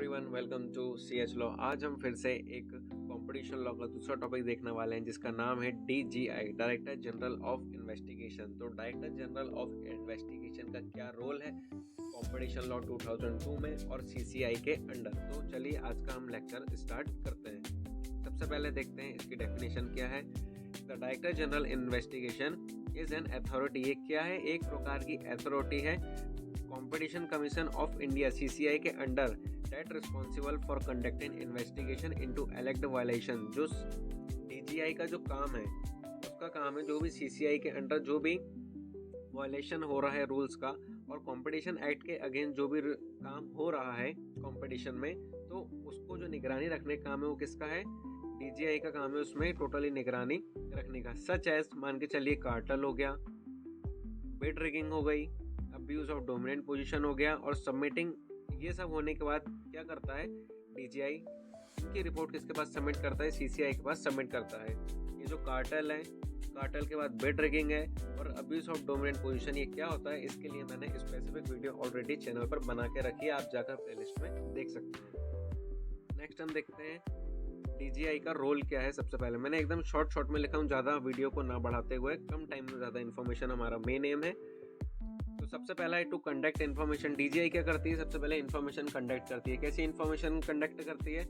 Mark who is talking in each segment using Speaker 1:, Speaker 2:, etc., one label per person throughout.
Speaker 1: Everyone, welcome to C H law. आज हम फिर से एक कंपटीशन लॉ का दूसरा टॉपिक देखने वाले हैं जिसका नाम है DJI, director general of investigation. तो डायरेक्टर जनरल ऑफ इन्वेस्टिगेशन का क्या रोल है कंपटीशन लॉ 2002 में और सीसीआई के अंडर। तो चलिए आज का हम लेक्चर स्टार्ट करते हैं। सबसे पहले देखते हैं इसकी डेफिनेशन क्या है। The director general investigation is an authority. ये क्या है? एक प्रकार की अथॉरिटी है competition commission of India CCI के under that responsible for conducting investigation into elect violation. जो डीजीआई का जो काम है उसका काम है जो भी सीसीआई के अंडर जो भी वायलेशन हो रहा है रूल्स का और कंपटीशन एक्ट के अगेंस्ट जो भी काम हो रहा है कंपटीशन में, तो उसको जो निगरानी रखने का काम है वो किसका है? डीजीआई का काम है उसमें टोटली निगरानी रखने का। सच एज मान के चलिए कार्टेल हो गया, बिड रिगिंग हो गई, अब्यूज ऑफ डोमिनेंट पोजीशन हो गया और सबमिटिंग। ये सब होने के बाद क्या करता है डीजीआई? इनकी रिपोर्ट किसके पास सबमिट करता है? सीसीआई के पास सबमिट करता है। ये जो कार्टेल है, कार्टेल के बाद बिड रिगिंग है और अब्यूज ऑफ डोमिनेंट पोजीशन, ये क्या होता है इसके लिए मैंने स्पेसिफिक वीडियो ऑलरेडी चैनल पर बना के रखी है, आप जाकर प्लेलिस्ट में देख सकते हैं। नेक्स्ट हम देखते हैं डीजीआई का रोल क्या है। सबसे पहले मैंने एकदम शॉर्ट में लिखा हूँ, ज़्यादा वीडियो को ना बढ़ाते हुए, कम टाइम में ज़्यादा इन्फॉर्मेशन हमारा मेन एम है। तो सबसे पहला है टू कंडक्ट इन्फॉर्मेशन। डीजीआई क्या करती है? सबसे पहले इन्फॉर्मेशन कंडक्ट करती है। कैसी इन्फॉर्मेशन कंडक्ट करती है?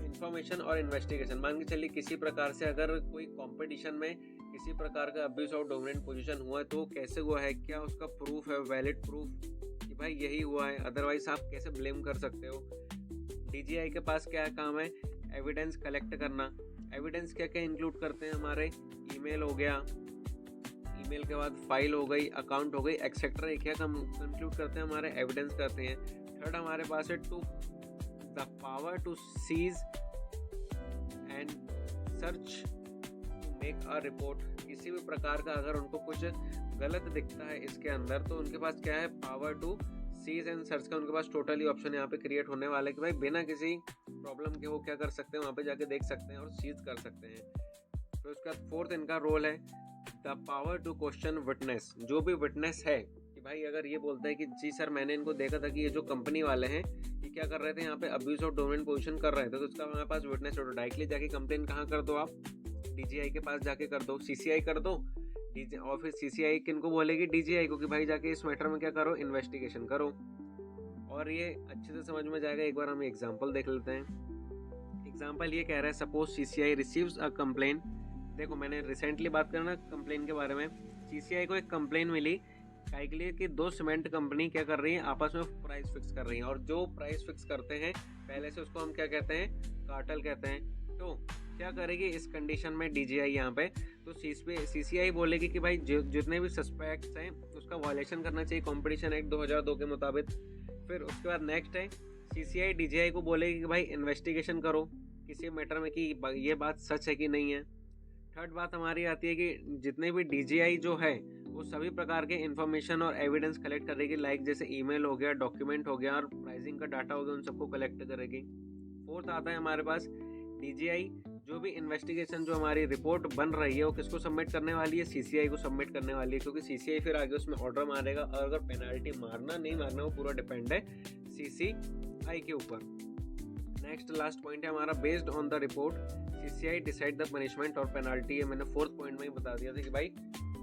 Speaker 1: इन्फॉर्मेशन और इन्वेस्टिगेशन। मान के चलिए किसी प्रकार से अगर कोई कंपटीशन में किसी प्रकार का अब्यूज ऑफ डोमिनेंट पोजीशन हुआ है तो कैसे हुआ है, क्या उसका प्रूफ है, वैलिड प्रूफ कि भाई यही हुआ है, अदरवाइज आप कैसे ब्लेम कर सकते हो। डीजीआई के पास क्या काम है? एविडेंस कलेक्ट करना। एविडेंस क्या क्या इंक्लूड करते हैं हमारे? ईमेल हो गया, ईमेल के बाद फाइल हो गई, अकाउंट हो गई, एक्सेट्रा। क्या कंक्लूड करते हैं? हमारे एविडेंस करते हैं। थर्ड हमारे पास है to the power to seize and search to make a report. किसी भी प्रकार का अगर उनको कुछ गलत दिखता है इसके अंदर तो उनके पास क्या है? Power to seize and search का उनके पास टोटली ऑप्शन यहाँ पे क्रिएट होने वाला है कि भाई बिना किसी प्रॉब्लम के वो क्या कर सकते हैं, वहाँ पे जाके देख सकते हैं और सीज कर सकते हैं। तो उसका फोर्थ इनका रोल है the power to question witness. जो भी विटनेस है कि भाई अगर ये बोलता है कि जी सर मैंने इनको देखा था कि ये जो कंपनी वाले हैं ये क्या कर रहे थे, यहाँ पे अब्यूज ऑफ डोमिनेंट पोजीशन कर रहे थे, तो उसका हमारे पास विटनेस हो। डायरेक्टली जाके कंप्लेन कहाँ कर दो? आप डीजीआई के पास जाके कर दो, सीसीआई कर दो। और फिर सीसीआई किनको बोलेगी? डीजीआई को कि भाई जाके इस मैटर में क्या करो? इन्वेस्टिगेशन करो। और ये अच्छे से समझ में जाएगा। एक बार हम एग्जाम्पल देख लेते हैं। एग्जाम्पल ये कह रहा है suppose CCI receives a complain. देखो मैंने रिसेंटली बात करना कंप्लेन के बारे में। सीसीआई को एक कंप्लेन मिली काहे के लिए कि दो सीमेंट कंपनी क्या कर रही है, आपस में प्राइस फिक्स कर रही हैं, और जो प्राइस फिक्स करते हैं पहले से उसको हम क्या कहते हैं? कार्टेल कहते हैं। तो क्या करेगी इस कंडीशन में डीजीआई यहाँ पे? तो सीसीआई बोलेगी कि भाई जितने भी सस्पेक्ट्स हैं उसका वायलेशन करना चाहिए कंपटीशन एक्ट 2002 के मुताबिक। फिर उसके बाद नेक्स्ट है सीसीआई डीजीआई को बोलेगी कि भाई इन्वेस्टिगेशन करो किसी मैटर में कि ये बात सच है कि नहीं है। थर्ड बात हमारी आती है कि जितने भी डीजीआई जो है वो सभी प्रकार के इन्फॉर्मेशन और एविडेंस कलेक्ट करेगी, लाइक जैसे ईमेल हो गया, डॉक्यूमेंट हो गया और प्राइसिंग का डाटा हो गया, उन सबको कलेक्ट करेगी। फोर्थ आता है हमारे पास डीजीआई जो भी इन्वेस्टिगेशन जो हमारी रिपोर्ट बन रही है वो किसको सबमिट करने वाली है? सीसीआई को सबमिट करने वाली है, क्योंकि सीसीआई फिर आगे उसमें ऑर्डर मारेगा और अगर पेनाल्टी मारना नहीं मारना वो पूरा डिपेंड है सीसीआई के ऊपर। नेक्स्ट लास्ट पॉइंट है हमारा based on the report CCI decide the punishment और पेनाल्टी। है मैंने फोर्थ पॉइंट में ही बता दिया था कि भाई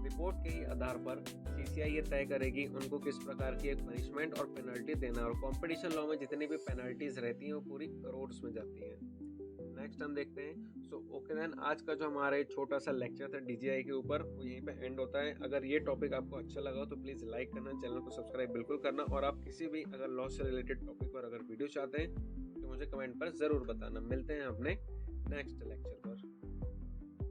Speaker 1: रिपोर्ट के ही आधार पर सीसीआई ये तय करेगी उनको किस प्रकार की एक पनिशमेंट और पेनल्टी देना। और कंपटीशन लॉ में जितनी भी पेनल्टीज रहती हैं वो पूरी करोड़्स में जाती हैं। नेक्स्ट हम देखते हैं। सो ओके देन, आज का जो हमारा छोटा सा लेक्चर था डीजीआई के ऊपर वो यहीं पे एंड होता है। अगर ये टॉपिक आपको अच्छा लगा तो प्लीज़ लाइक करना, चैनल को सब्सक्राइब बिल्कुल करना, और आप किसी भी अगर लॉ से रिलेटेड टॉपिक पर अगर वीडियो चाहते हैं तो मुझे कमेंट पर ज़रूर बताना। मिलते हैं अपने नेक्स्ट लेक्चर पर।